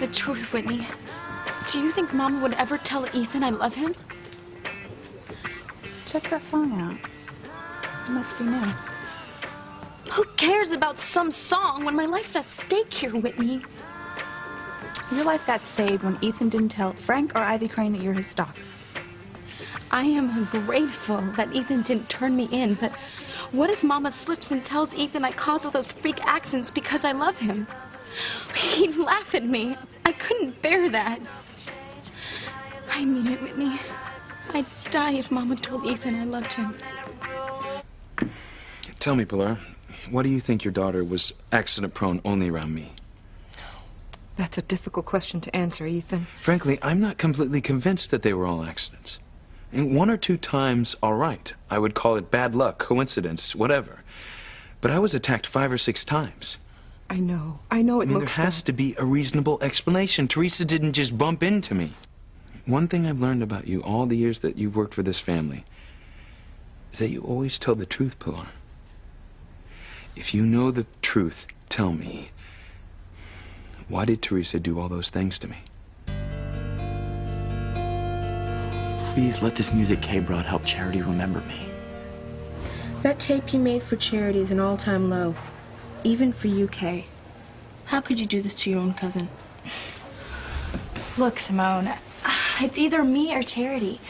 the truth, Whitney. Do you think Mama would ever tell Ethan I love him? Check that song out. It must be new. Who cares about some song when my life's at stake here, Whitney? Your life got saved when Ethan didn't tell Frank or Ivy Crane that you're his stalker. I am grateful that Ethan didn't turn me in, but what if Mama slips and tells Ethan I caused all those freak accidents because I love him? He'd laugh at me. I couldn't bear that. I mean it, Whitney. I'd die if Mama told Ethan I loved him. Tell me, Pilar, why do you think your daughter was accident-prone only around me? That's a difficult question to answer, Ethan. Frankly, I'm not completely convinced that they were all accidents. And 1 or 2 times, all right. I would call it bad luck, coincidence, whatever. But I was attacked 5 or 6 times. I know it looks there has to be a reasonable explanation. Teresa didn't just bump into me. One thing I've learned about you all the years that you've worked for this family is that you always tell the truth, Pilar. If you know the truth, tell me, why did Teresa do all those things to me? Please let this music Kay brought help Charity remember me. That tape you made for Charity is an all-time low. Even for you, Kay. How could you do this to your own cousin? Look, Simone, it's either me or Charity.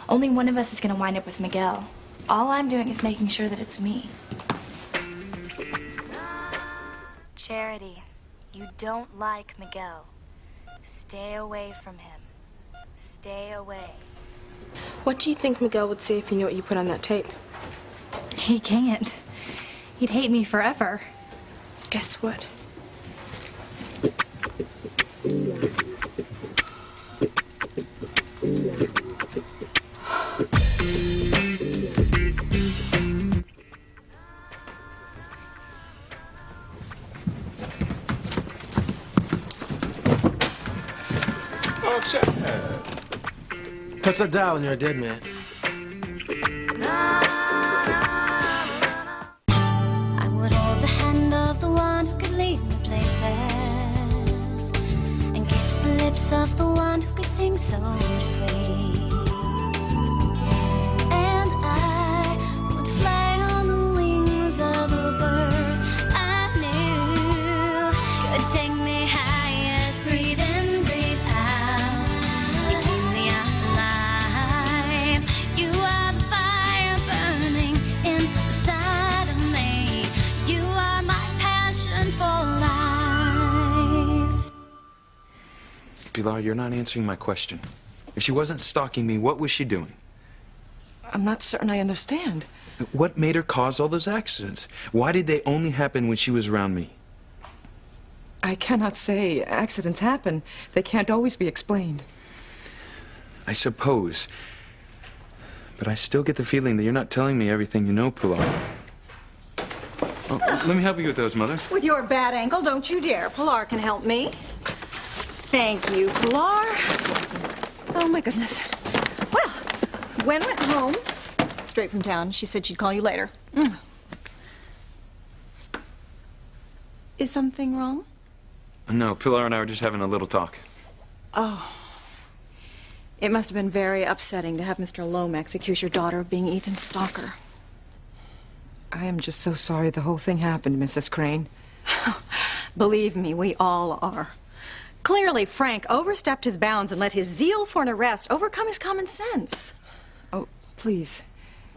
Only one of us is going to wind up with Miguel. All I'm doing is making sure that it's me. Charity, you don't like Miguel. Stay away from him. Stay away. What do you think Miguel would say if he knew what you put on that tape? He can't. He'd hate me forever. Guess what? Oh, Chad. Touch that dial and you're a dead man. I would hold the hand of the one who could lead me places and kiss the lips of the one who could sing so sweet. And I would fly on the wings of a bird I knew could take me high as breathe in, breathe out. You keep me alive. You are the fire burning inside of me. You are my passion for life. Pilar, you're not answering my question. If she wasn't stalking me, what was she doing? I'm not certain I understand. What made her cause all those accidents? Why did they only happen when she was around me? I cannot say. Accidents happen. They can't always be explained. I suppose. But I still get the feeling that you're not telling me everything you know, Pilar. Oh, let me help you with those, Mother. With your bad ankle, don't you dare. Pilar can help me. Thank you, Pilar. Oh, my goodness. Well, Gwen went home, straight from town. She said she'd call you later. Is something wrong? No, Pilar and I were just having a little talk. Oh. It must have been very upsetting to have Mr. Lomax accuse your daughter of being Ethan's stalker. I am just so sorry the whole thing happened, Mrs. Crane. Believe me, we all are. Clearly, Frank overstepped his bounds and let his zeal for an arrest overcome his common sense. Oh, please,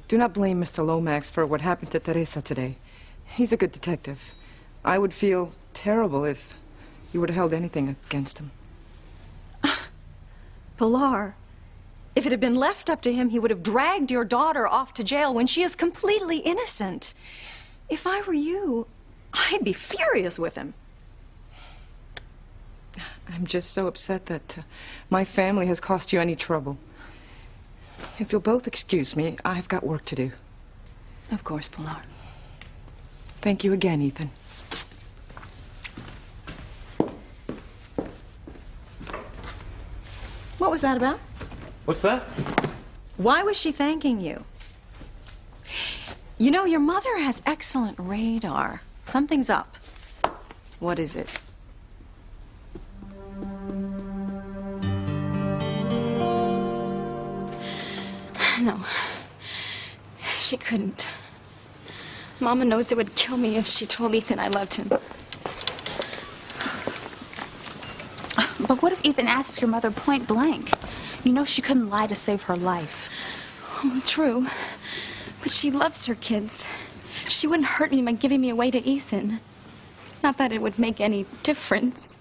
do not blame Mr. Lomax for what happened to Teresa today. He's a good detective. I would feel terrible if you would have held anything against him. Pilar, if it had been left up to him, he would have dragged your daughter off to jail when she is completely innocent. If I were you, I'd be furious with him. I'm just so upset that my family has cost you any trouble. If you'll both excuse me, I've got work to do. Of course, Pilar. Thank you again, Ethan. What was that about? What's that? Why was she thanking you? You know, your mother has excellent radar. Something's up. What is it? No. She couldn't. Mama knows it would kill me if she told Ethan I loved him. But what if Ethan asks your mother point blank? You know she couldn't lie to save her life. Oh, true. But she loves her kids. She wouldn't hurt me by giving me away to Ethan. Not that it would make any difference.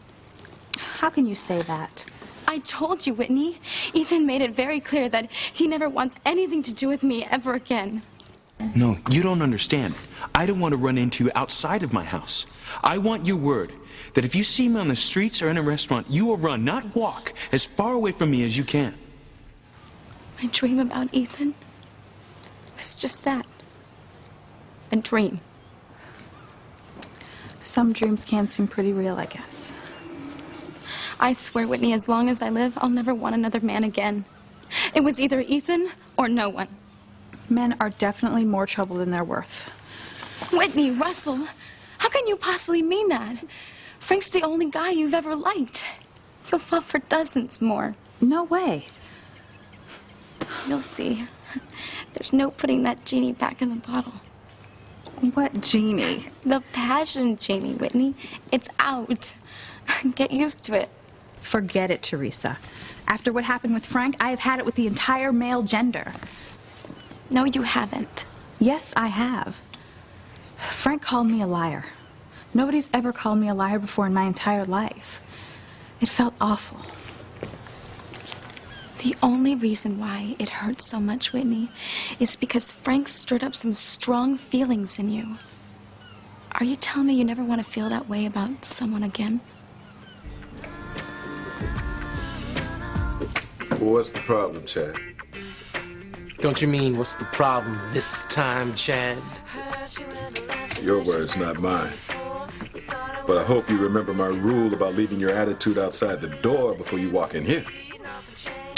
How can you say that? I told you, Whitney. Ethan made it very clear that he never wants anything to do with me ever again. No, you don't understand. I don't want to run into you outside of my house. I want your word that if you see me on the streets or in a restaurant, you will run, not walk, as far away from me as you can. My dream about Ethan is just that. A dream. Some dreams can seem pretty real, I guess. I swear, Whitney, as long as I live, I'll never want another man again. It was either Ethan or no one. Men are definitely more trouble than they're worth. Whitney, Russell, how can you possibly mean that? Frank's the only guy you've ever liked. You'll fall for dozens more. No way. You'll see. There's no putting that genie back in the bottle. What genie? The passion genie, Whitney. It's out. Get used to it. Forget it, Teresa. After what happened with Frank, I have had it with the entire male gender. No, you haven't. Yes, I have. Frank called me a liar. Nobody's ever called me a liar before in my entire life. It felt awful. The only reason why it hurts so much, Whitney, is because Frank stirred up some strong feelings in you. Are you telling me you never want to feel that way about someone again? What's the problem, Chad? Don't you mean, what's the problem this time, Chad? Your words, not mine. But I hope you remember my rule about leaving your attitude outside the door before you walk in here.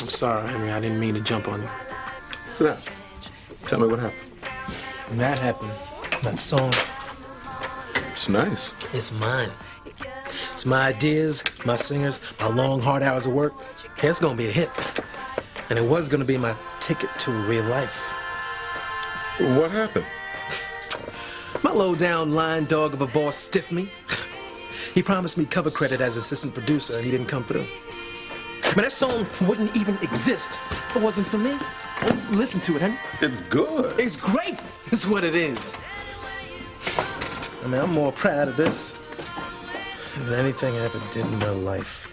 I'm sorry, Henry. I didn't mean to jump on you. Sit down. Tell me what happened. That happened. That song. It's nice. It's mine. It's my ideas, my singers, my long, hard hours of work. It's gonna be a hit. And it was gonna be my ticket to real life. What happened? My low-down line dog of a boss stiffed me. He promised me cover credit as assistant producer, and he didn't come through. Man, that song wouldn't even exist if it wasn't for me. Listen to it, Henry. It's good. It's great. It's what it is. I mean, I'm more proud of this than anything I ever did in my life.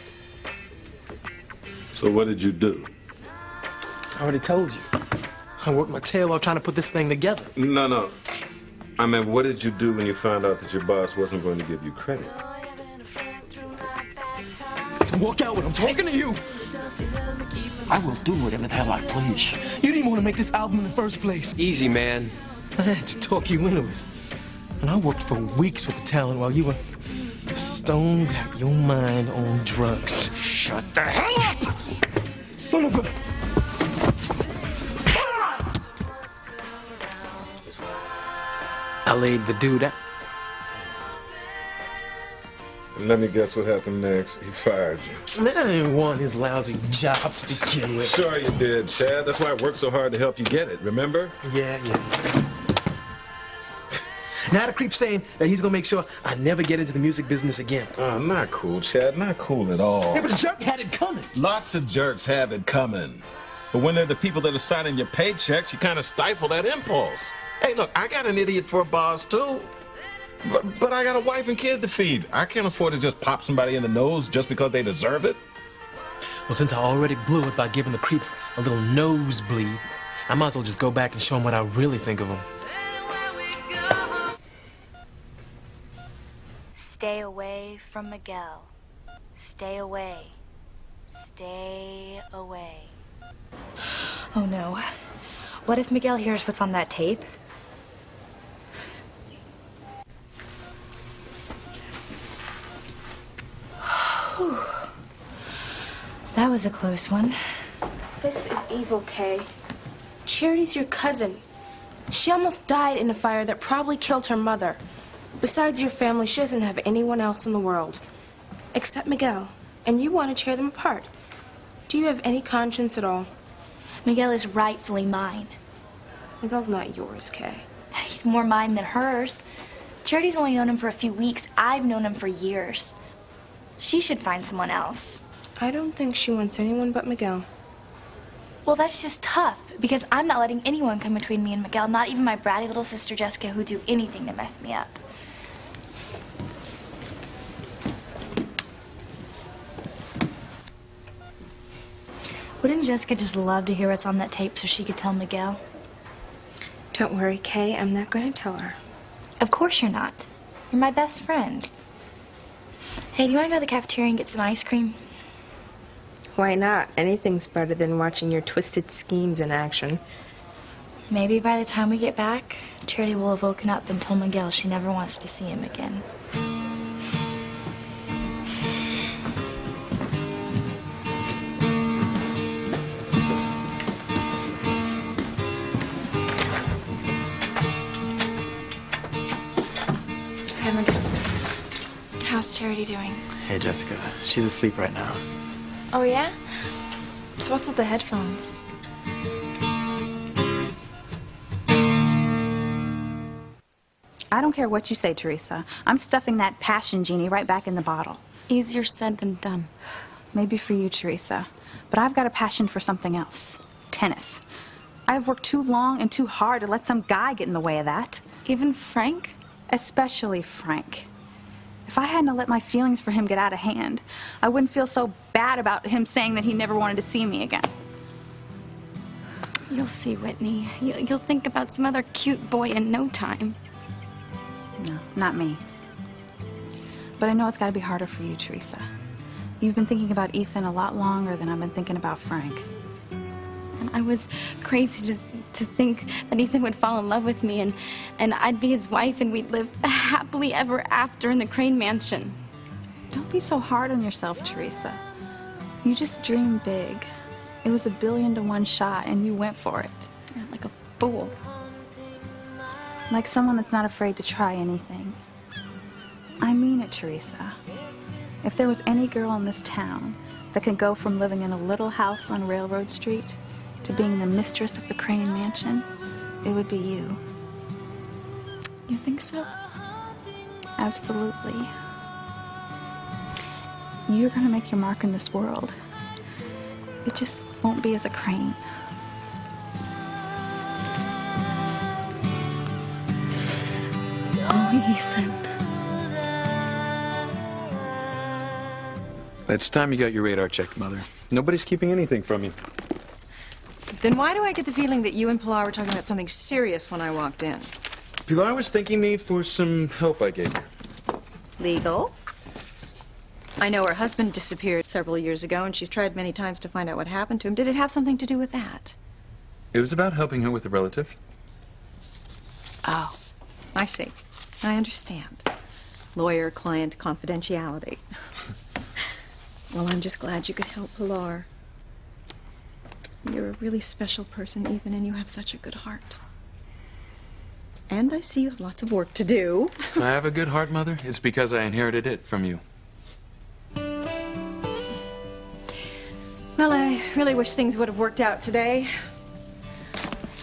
So what did you do? I already told you. I worked my tail off trying to put this thing together. No. I mean, what did you do when you found out that your boss wasn't going to give you credit? Walk out when I'm talking to you. I will do whatever the hell I please. You didn't want to make this album in the first place. Easy, man. I had to talk you into it. And I worked for weeks with the talent while you were stoned out your mind on drugs. Shut the hell up! Son of a... I laid the dude out. Let me guess what happened next. He fired you. Man, I didn't want his lousy job to begin with. Sure you did, Chad. That's why I worked so hard to help you get it, remember? Yeah. Now the creep's saying that he's gonna make sure I never get into the music business again. Oh, not cool, Chad. Not cool at all. Yeah, but the jerk had it coming. Lots of jerks have it coming. But when they're the people that are signing your paychecks, you kind of stifle that impulse. Hey, look, I got an idiot for a boss, too. But I got a wife and kid to feed. I can't afford to just pop somebody in the nose just because they deserve it. Well, since I already blew it by giving the creep a little nosebleed, I might as well just go back and show him what I really think of him. Stay away from Miguel. Stay away. Stay away. Oh no. What if Miguel hears what's on that tape? Whew. That was a close one. This is evil, Kay. Charity's your cousin. She almost died in a fire that probably killed her mother. Besides your family, she doesn't have anyone else in the world. Except Miguel. And you want to tear them apart. Do you have any conscience at all? Miguel is rightfully mine. Miguel's not yours, Kay. He's more mine than hers. Charity's only known him for a few weeks. I've known him for years. She should find someone else. I don't think she wants anyone but Miguel. Well, that's just tough, because I'm not letting anyone come between me and Miguel, not even my bratty little sister Jessica, who'd do anything to mess me up. Wouldn't Jessica just love to hear what's on that tape so she could tell Miguel? Don't worry, Kay. I'm not going to tell her. Of course you're not. You're my best friend. Hey, do you want to go to the cafeteria and get some ice cream? Why not? Anything's better than watching your twisted schemes in action. Maybe by the time we get back, Charity will have woken up and told Miguel she never wants to see him again. Hi, Miguel. How's Charity doing? Hey, Jessica. She's asleep right now. Oh, yeah? So what's with the headphones? I don't care what you say, Teresa. I'm stuffing that passion genie right back in the bottle. Easier said than done. Maybe for you, Teresa. But I've got a passion for something else. Tennis. I've worked too long and too hard to let some guy get in the way of that. Even Frank? Especially Frank. If I hadn't let my feelings for him get out of hand, I wouldn't feel so bad about him saying that he never wanted to see me again. You'll see, Whitney. You'll think about some other cute boy in no time. No, not me. But I know it's got to be harder for you, Teresa. You've been thinking about Ethan a lot longer than I've been thinking about Frank. And I was crazy to think that Ethan would fall in love with me and I'd be his wife and we'd live happily ever after in the Crane Mansion. Don't be so hard on yourself, Teresa. You just dream big. It was a 1,000,000,000 to 1 shot and you went for it. Yeah, like a fool. Like someone that's not afraid to try anything. I mean it, Teresa. If there was any girl in this town that could go from living in a little house on Railroad Street to being the mistress of the Crane Mansion, it would be you. You think so? Absolutely. You're gonna make your mark in this world. It just won't be as a Crane. Oh, Ethan. It's time you got your radar checked, Mother. Nobody's keeping anything from you. Then why do I get the feeling that you and Pilar were talking about something serious when I walked in? Pilar was thanking me for some help I gave her. Legal? I know her husband disappeared several years ago, and she's tried many times to find out what happened to him. Did it have something to do with that? It was about helping her with a relative. Oh, I see. I understand. Lawyer-client confidentiality. Well, I'm just glad you could help Pilar. You're a really special person, Ethan, and you have such a good heart. And I see you have lots of work to do. If I have a good heart, Mother, it's because I inherited it from you. Well, I really wish things would have worked out today.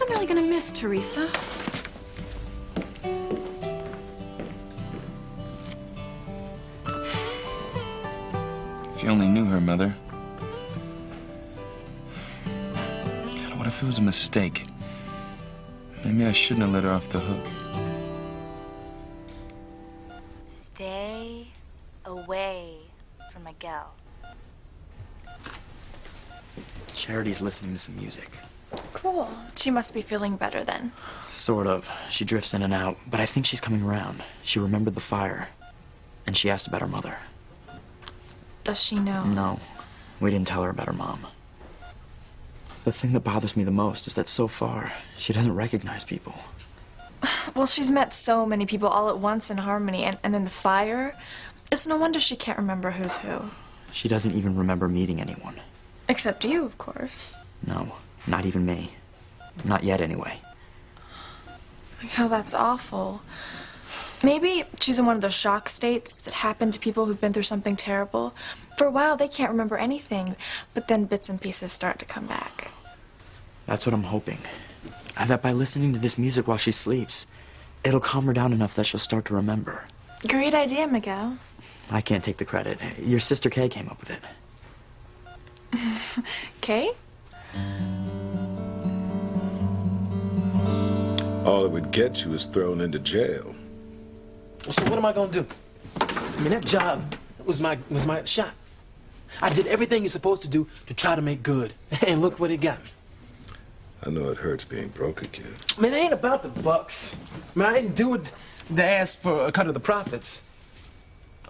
I'm really gonna miss Teresa. If you only knew her, Mother. God, what if it was a mistake? Maybe I shouldn't have let her off the hook. Stay away from Miguel. Charity's listening to some music. Cool. She must be feeling better then. Sort of. She drifts in and out, but I think she's coming around. She remembered the fire, and she asked about her mother. Does she know? No, we didn't tell her about her mom. The thing that bothers me the most is that so far, she doesn't recognize people. Well, she's met so many people all at once in Harmony, and then the fire. It's no wonder she can't remember who's who. She doesn't even remember meeting anyone. Except you, of course. No, not even me. Not yet, anyway. Oh, that's awful. Maybe she's in one of those shock states that happen to people who've been through something terrible. For a while, they can't remember anything, but then bits and pieces start to come back. That's what I'm hoping. And that by listening to this music while she sleeps, it'll calm her down enough that she'll start to remember. Great idea, Miguel. I can't take the credit. Your sister Kay came up with it. Kay? All it would get you is thrown into jail. Well, so what am I gonna do? I mean, that job was my shot. I did everything you're supposed to do to try to make good, and look what it got me. I know it hurts being broke again. Man, it ain't about the bucks. I mean, I didn't do it to ask for a cut of the profits.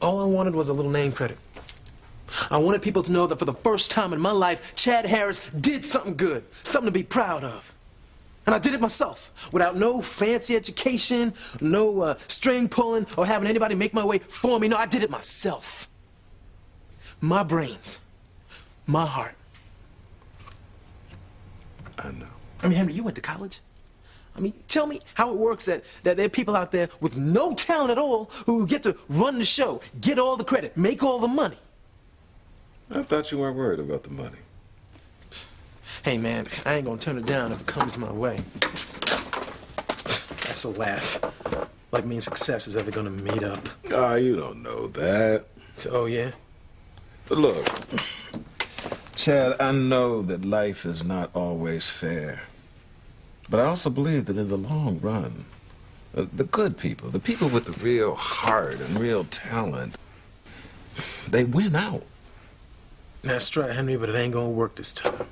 All I wanted was a little name credit. I wanted people to know that for the first time in my life, Chad Harris did something good, something to be proud of. And I did it myself, without no fancy education, no string pulling, or having anybody make my way for me. No, I did it myself. My brains, my heart. I know. I mean, Henry, you went to college. I mean, tell me how it works that there are people out there with no talent at all who get to run the show, get all the credit, make all the money. I thought you weren't worried about the money. Hey, man, I ain't gonna turn it down if it comes my way. That's a laugh. Like me and success is ever gonna meet up. Ah, you don't know that. Oh, yeah? But look, Chad, I know that life is not always fair. But I also believe that in the long run, the good people, the people with the real heart and real talent, they win out. That's right, Henry, but it ain't gonna work this time.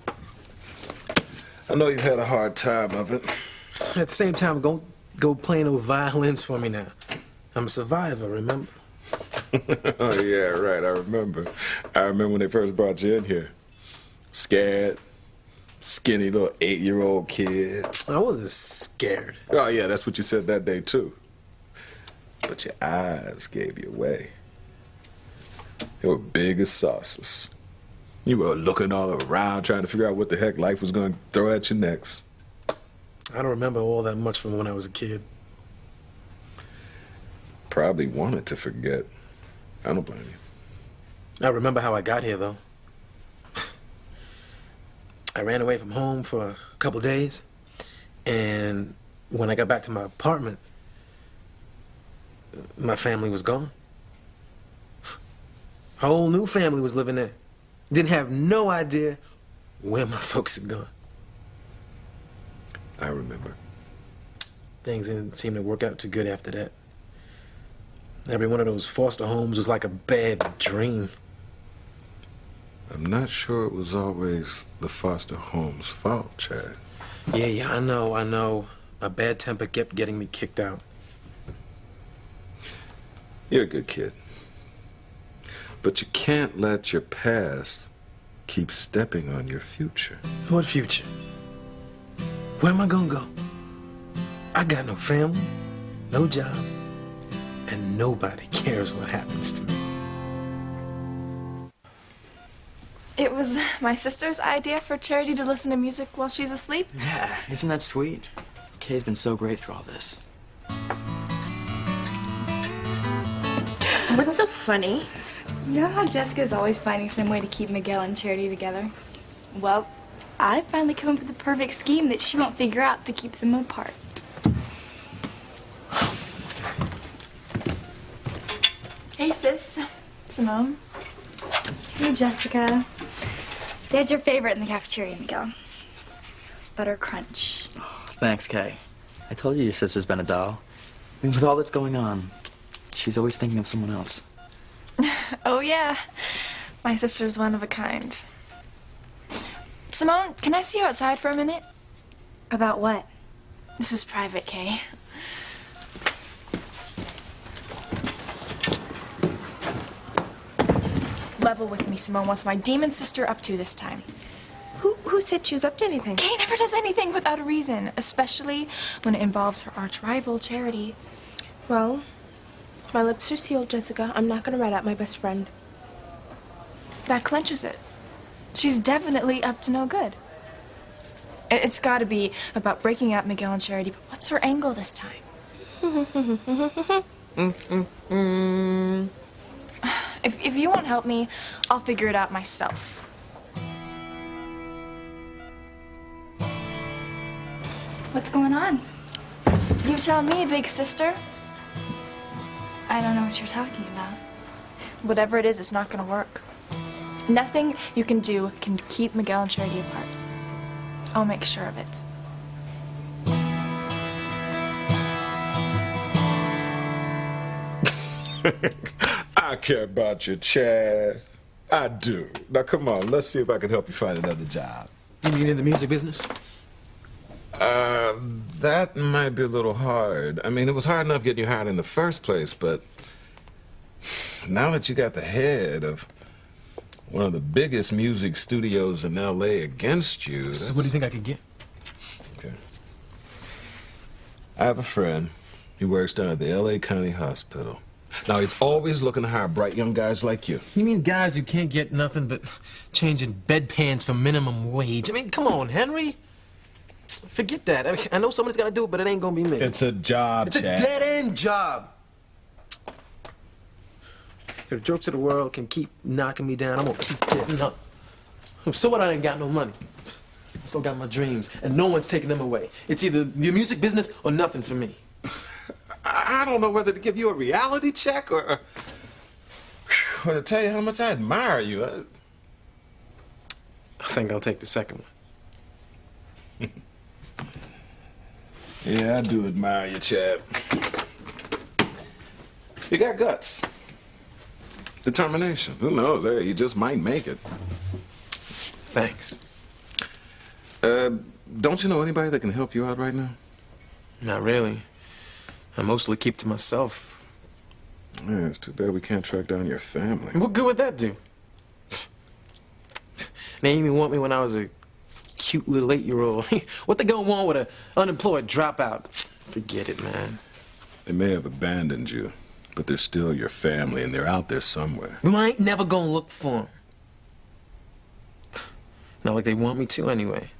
I know you've had a hard time of it. At the same time, go play no violins for me now. I'm a survivor, remember? Oh, yeah, right, I remember. I remember when they first brought you in here. Scared, skinny little 8-year-old kid. I wasn't scared. Oh, yeah, that's what you said that day, too. But your eyes gave you away. They were big as saucers. You were looking all around trying to figure out what the heck life was going to throw at you next. I don't remember all that much from when I was a kid. Probably wanted to forget. I don't blame you. I remember how I got here, though. I ran away from home for a couple days, and when I got back to my apartment, my family was gone. A whole new family was living there. Didn't have no idea where my folks had gone. I remember. Things didn't seem to work out too good after that. Every one of those foster homes was like a bad dream. I'm not sure it was always the foster home's fault, Chad. Yeah, I know. My bad temper kept getting me kicked out. You're a good kid. But you can't let your past keep stepping on your future. What future? Where am I gonna go? I got no family, no job, and nobody cares what happens to me. It was my sister's idea for Charity to listen to music while she's asleep. Yeah, isn't that sweet? Kay's been so great through all this. What's so funny? You know how Jessica's always finding some way to keep Miguel and Charity together? Well, I finally come up with the perfect scheme that she won't figure out to keep them apart. Hey, sis. Simone. Hey, Jessica. There's your favorite in the cafeteria, Miguel. Butter crunch. Thanks, Kay. I told you your sister's been a doll. I mean, with all that's going on, she's always thinking of someone else. Oh, yeah. My sister's one of a kind. Simone, can I see you outside for a minute? About what? This is private, Kay. Level with me, Simone. What's my demon sister up to this time? Who said she was up to anything? Kay never does anything without a reason, especially when it involves her arch rival, Charity. Well, my lips are sealed, Jessica. I'm not gonna rat out my best friend. That clinches it. She's definitely up to no good. It's gotta be about breaking up Miguel and Charity, but what's her angle this time? If you won't help me, I'll figure it out myself. What's going on? You tell me, big sister. I don't know what you're talking about. Whatever it is, it's not gonna work. Nothing you can do can keep Miguel and Charity apart. I'll make sure of it. I care about you, Chad. I do. Now, come on, let's see if I can help you find another job. You mean in the music business? That might be a little hard. I mean, it was hard enough getting you hired in the first place, but now that you got the head of one of the biggest music studios in L.A. against you... So what do you think I could get? Okay. I have a friend. He works down at the L.A. County Hospital. Now, he's always looking to hire bright young guys like you. You mean guys who can't get nothing but changing bedpans for minimum wage? I mean, come on, Henry. Forget that. I mean, I know somebody's got to do it, but it ain't going to be me. It's a job, It's Chad. a dead-end job. The jokes of the world can keep knocking me down. I'm going to keep getting up. So what? I ain't got no money. I still got my dreams, and no one's taking them away. It's either the music business or nothing for me. I don't know whether to give you a reality check or to tell you how much I admire you. I think I'll take the second one. Yeah, I do admire you, Chad. You got guts. Determination. Who knows? Hey, you just might make it. Thanks. Don't you know anybody that can help you out right now? Not really. I mostly keep to myself. Yeah, it's too bad we can't track down your family. What good would that do? They didn't even want me when I was a cute little 8-year-old. What they gonna want with an unemployed dropout? Forget it, man. They may have abandoned you, but they're still your family, and they're out there somewhere. Well, I ain't never gonna look for them. Not like they want me to, anyway.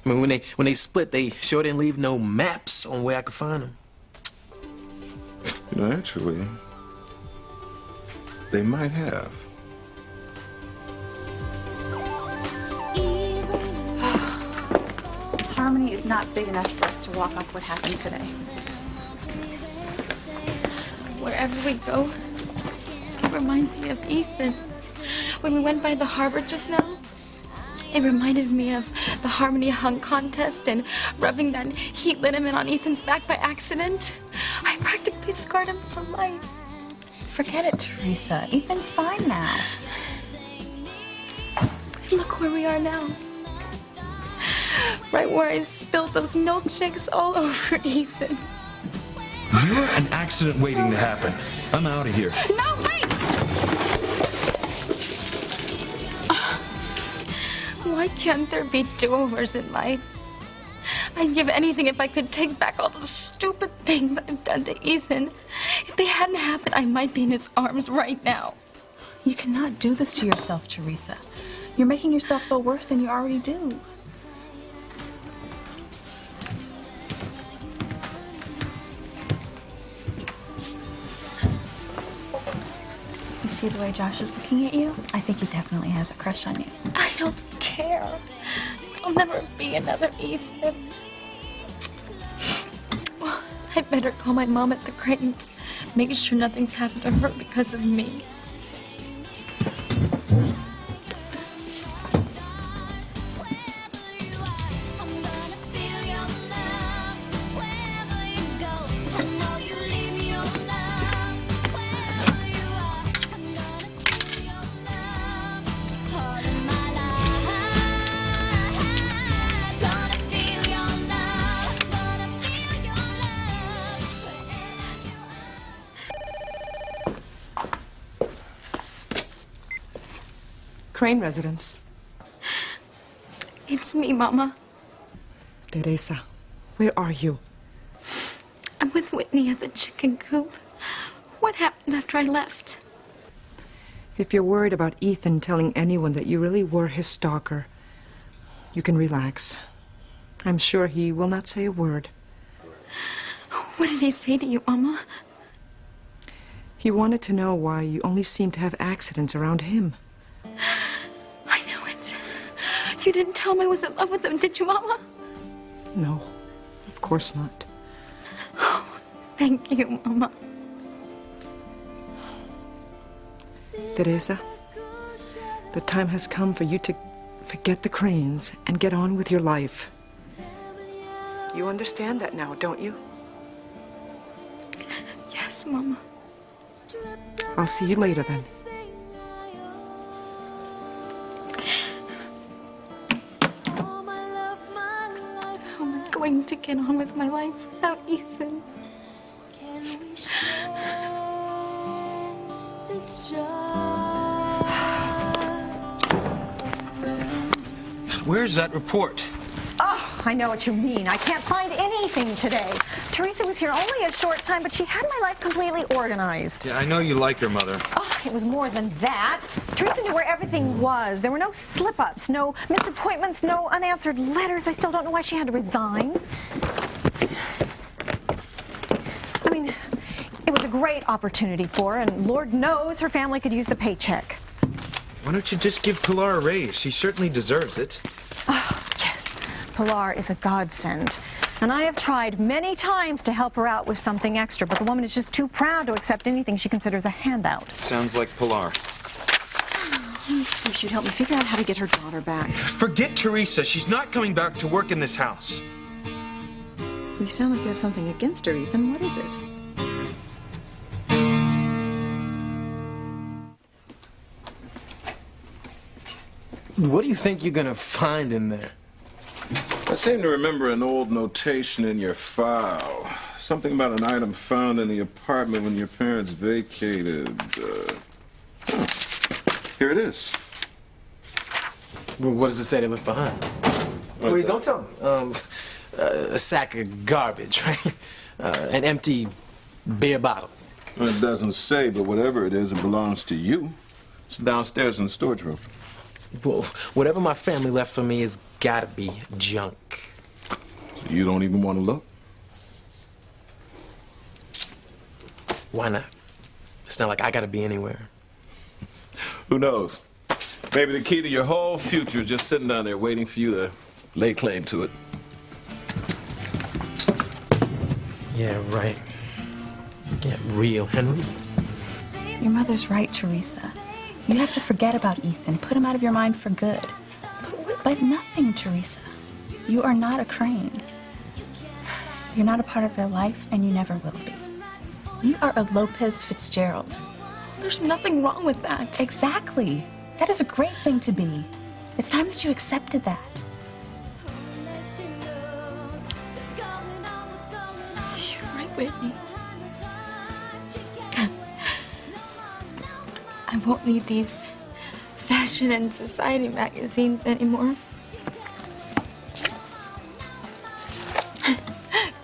I mean, when they split, they sure didn't leave no maps on where I could find them. You know, actually, they might have. Harmony is not big enough for us to walk off what happened today. Wherever we go, it reminds me of Ethan. When we went by the harbor just now, it reminded me of the Harmony Hung contest and rubbing that heat liniment on Ethan's back by accident. I practically scarred him for life. Forget it, Teresa. Ethan's fine now. Look where we are now. Right where I spilled those milkshakes all over Ethan. You're an accident waiting to happen. I'm out of here. No, wait! Why can't there be do-overs in life? I'd give anything if I could take back all the stupid things I've done to Ethan. If they hadn't happened, I might be in his arms right now. You cannot do this to yourself, Teresa. You're making yourself feel worse than you already do. You see the way Josh is looking at you? I think he definitely has a crush on you. I don't care. There'll never be another Ethan. Well, I'd better call my mom at the Cranes. Make sure nothing's happened to her because of me. Crane residence. It's me, Mama. Teresa, where are you? I'm with Whitney at the chicken coop. What happened after I left? If you're worried about Ethan telling anyone that you really were his stalker, you can relax. I'm sure he will not say a word. What did he say to you, Mama? He wanted to know why you only seem to have accidents around him. I knew it. You didn't tell him I was in love with him, did you, Mama? No. course not. Thank you, Mama. Teresa, the time has come for you to forget the Cranes and get on with your life. You understand that now, don't you? Yes, Mama. I'll see you later then. How am I going to get on with my life without Ethan? Where's that report? Oh, I know what you mean. I can't find anything today. Teresa was here only a short time, but she had my life completely organized. Yeah, I know you like her, Mother. Oh, it was more than that. Teresa knew where everything was. There were no slip-ups, no missed appointments, no unanswered letters. I still don't know why she had to resign. I mean, it was a great opportunity for her, and Lord knows her family could use the paycheck. Why don't you just give Pilar a raise? She certainly deserves it. Oh, yes. Pilar is a godsend. And I have tried many times to help her out with something extra, but the woman is just too proud to accept anything she considers a handout. Sounds like Pilar. So she'd help me figure out how to get her daughter back. Forget Teresa. She's not coming back to work in this house. You sound like you have something against her, Ethan. What is it? What do you think you're gonna find in there? I seem to remember an old notation in your file. Something about an item found in the apartment when your parents vacated. Here it is. Well, what does it say they left behind? Wait, don't tell me. A sack of garbage, right? An empty beer bottle. Well, it doesn't say, but whatever it is, it belongs to you. It's downstairs in the storage room. Well, whatever my family left for me has gotta be junk. You don't even want to look? Why not? It's not like I gotta be anywhere. Who knows? Maybe the key to your whole future is just sitting down there waiting for you to lay claim to it. Yeah, right. Get real, Henry. Your mother's right, Teresa. You have to forget about Ethan, put him out of your mind for good. But nothing, Teresa. You are not a Crane. You're not a part of their life, and you never will be. You are a Lopez Fitzgerald. There's nothing wrong with that. Exactly. That is a great thing to be. It's time that you accepted that. You're right, Whitney. I won't need these fashion and society magazines anymore.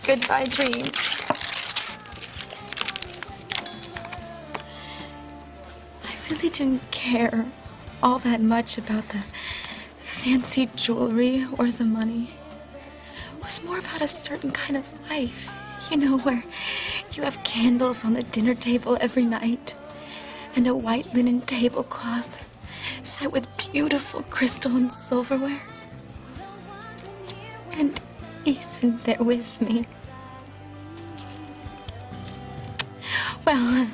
Goodbye, dreams. I really didn't care all that much about the fancy jewelry or the money. It was more about a certain kind of life, you know, where you have candles on the dinner table every night and a white linen tablecloth set with beautiful crystal and silverware. And Ethan there with me. Well,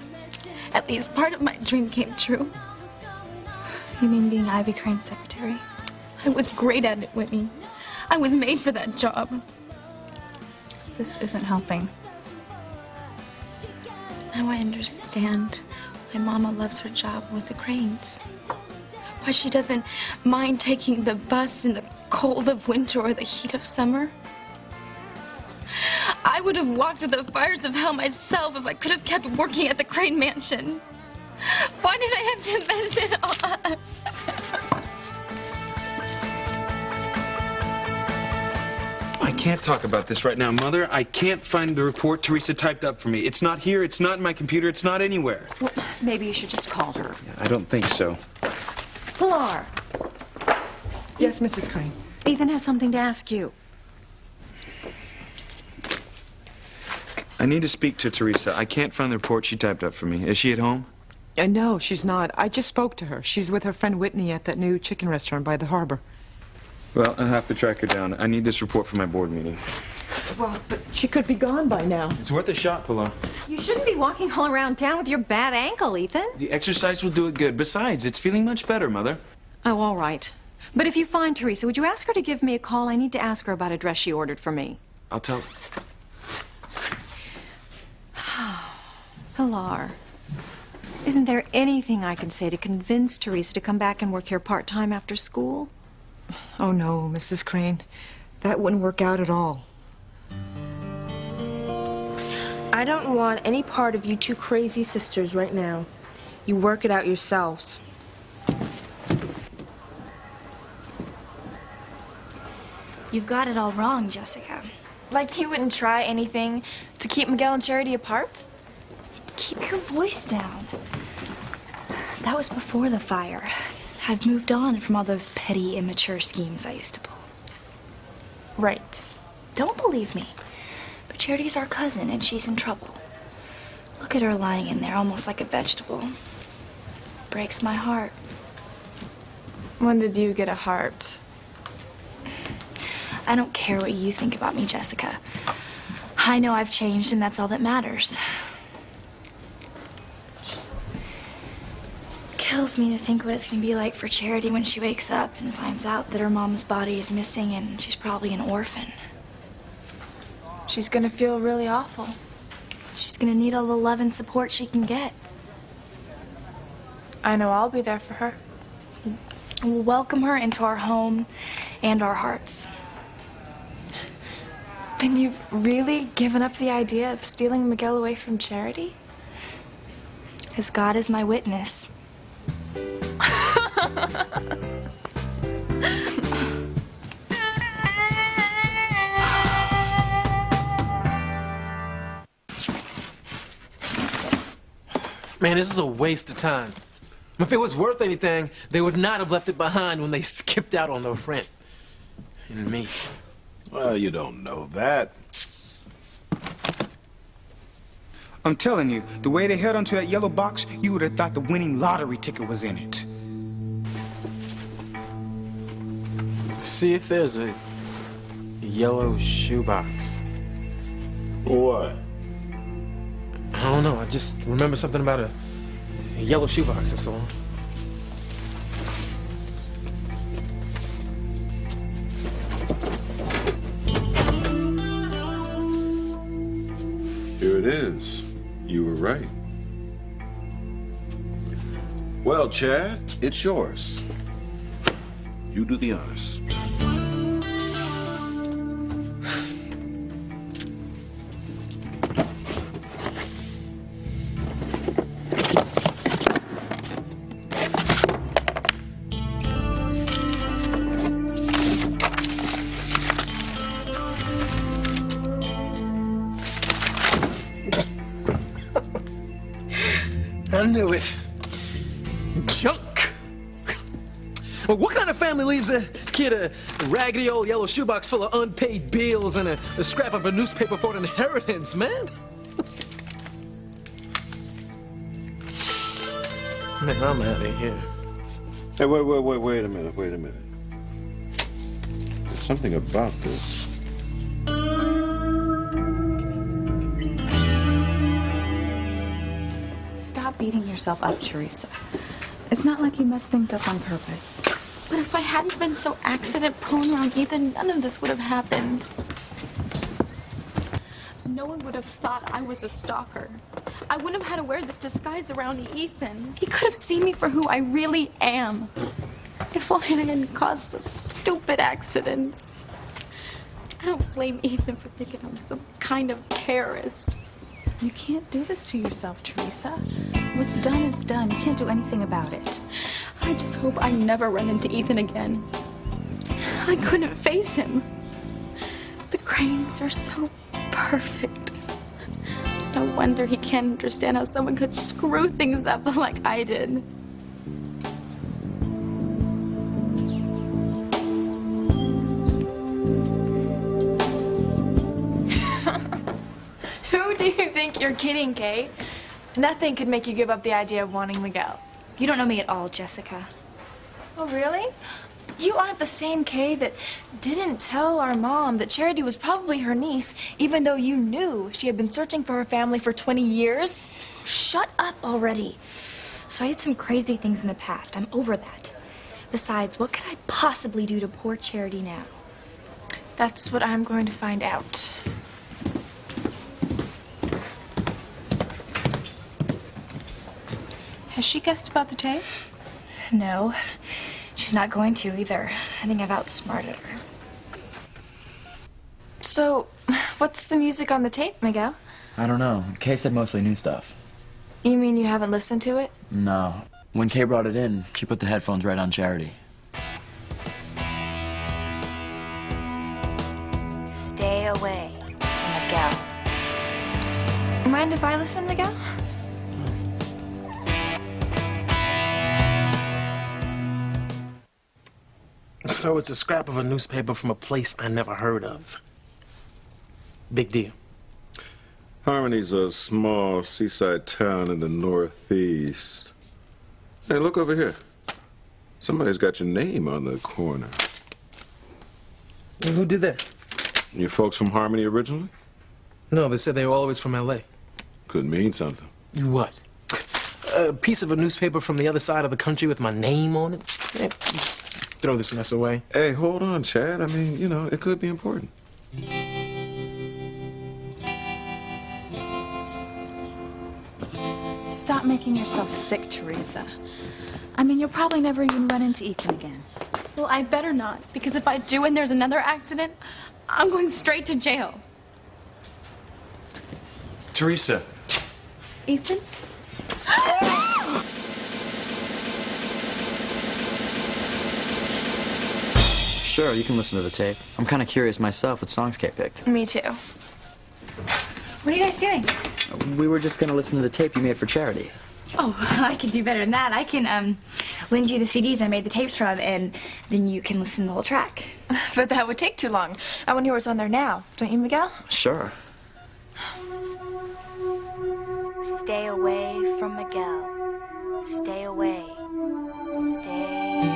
at least part of my dream came true. You mean being Ivy Crane's secretary? I was great at it, Whitney. I was made for that job. This isn't helping. Now I understand why Mama loves her job with the Cranes. Why she doesn't mind taking the bus in the cold of winter or the heat of summer. I would have walked through the fires of hell myself if I could have kept working at the Crane Mansion. Why did I have to mess it all up? I can't talk about this right now, Mother. I can't find the report Teresa typed up for me. It's not here, it's not in my computer, it's not anywhere. Well, maybe you should just call her. I don't think so. Pilar. Yes, Mrs. Crane. Ethan has something to ask you. I need to speak to Teresa. I can't find the report she typed up for me. Is she at home? No, she's not. I just spoke to her. She's with her friend Whitney at that new chicken restaurant by the harbor. Well, I'll have to track her down. I need this report for my board meeting. Well, but she could be gone by now. It's worth a shot, Pilar. You shouldn't be walking all around town with your bad ankle, Ethan. The exercise will do it good. Besides, it's feeling much better, Mother. Oh, all right. But if you find Teresa, would you ask her to give me a call? I need to ask her about a dress she ordered for me. I'll tell her. Pilar, isn't there anything I can say to convince Teresa to come back and work here part-time after school? Oh, no, Mrs. Crane. That wouldn't work out at all. I don't want any part of you two crazy sisters right now. You work it out yourselves. You've got it all wrong, Jessica. Like you wouldn't try anything to keep Miguel and Charity apart? Keep your voice down. That was before the fire. I've moved on from all those petty, immature schemes I used to pull. Right. Don't believe me. But Charity's our cousin, and she's in trouble. Look at her lying in there, almost like a vegetable. Breaks my heart. When did you get a heart? I don't care what you think about me, Jessica. I know I've changed, and that's all that matters. Just kills me to think what it's gonna be like for Charity when she wakes up and finds out that her mom's body is missing and she's probably an orphan. She's gonna feel really awful. She's gonna need all the love and support she can get. I know I'll be there for her. We'll welcome her into our home and our hearts. Then you've really given up the idea of stealing Miguel away from Charity? As God is my witness. Man, this is a waste of time. If it was worth anything, they would not have left it behind when they skipped out on the rent. And me. Well, you don't know that. I'm telling you, the way they held onto that yellow box, you would have thought the winning lottery ticket was in it. See if there's a yellow shoebox. What? I don't know. I just remember something about a yellow shoebox, that's all. Here it is. You were right. Well, Chad, it's yours. You do the honors. I knew it. Junk. Well, what kind of family leaves a kid a raggedy old yellow shoebox full of unpaid bills and a scrap of a newspaper for an inheritance, man? Man, I'm out of here. Hey, wait a minute. There's something about this. Stop beating yourself up, Teresa. It's not like you messed things up on purpose. But if I hadn't been so accident-prone around Ethan, none of this would have happened. No one would have thought I was a stalker. I wouldn't have had to wear this disguise around Ethan. He could have seen me for who I really am. If only I hadn't caused those stupid accidents. I don't blame Ethan for thinking I'm some kind of terrorist. You can't do this to yourself, Teresa. What's done is done. You can't do anything about it. I just hope I never run into Ethan again. I couldn't face him. The Cranes are so perfect. No wonder he can't understand how someone could screw things up like I did. Who do you think you're kidding, Kay? Nothing could make you give up the idea of wanting Miguel. You don't know me at all, Jessica. Oh, really? You aren't the same Kay that didn't tell our mom that Charity was probably her niece, even though you knew she had been searching for her family for 20 years. Shut up already. So I did some crazy things in the past. I'm over that. Besides, what could I possibly do to poor Charity now? That's what I'm going to find out. Has she guessed about the tape? No, she's not going to either. I think I've outsmarted her. So, what's the music on the tape, Miguel? I don't know. Kay said mostly new stuff. You mean you haven't listened to it? No. When Kay brought it in, she put the headphones right on Charity. Stay away from Miguel. Mind if I listen, Miguel? So it's a scrap of a newspaper from a place I never heard of. Big deal. Harmony's a small seaside town in the Northeast. Hey, look over here. Somebody's got your name on the corner. Who did that? You folks from Harmony originally? No, they said they were always from L.A. Could mean something. What? A piece of a newspaper from the other side of the country with my name on it? Yeah, just throw this mess away. Hey, hold on, Chad. I mean, you know, it could be important. Stop making yourself sick, Teresa. I mean, you'll probably never even run into Ethan again. Well, I better not, because if I do and there's another accident, I'm going straight to jail. Teresa. Ethan? Sure, you can listen to the tape. I'm kind of curious myself what songs Kay picked. Me too. What are you guys doing? We were just going to listen to the tape you made for Charity. Oh, I can do better than that. I can, lend you the CDs I made the tapes from, and then you can listen to the whole track. But that would take too long. I want to hear what's on there now. Don't you, Miguel? Sure. Stay away from Miguel. Stay away. Stay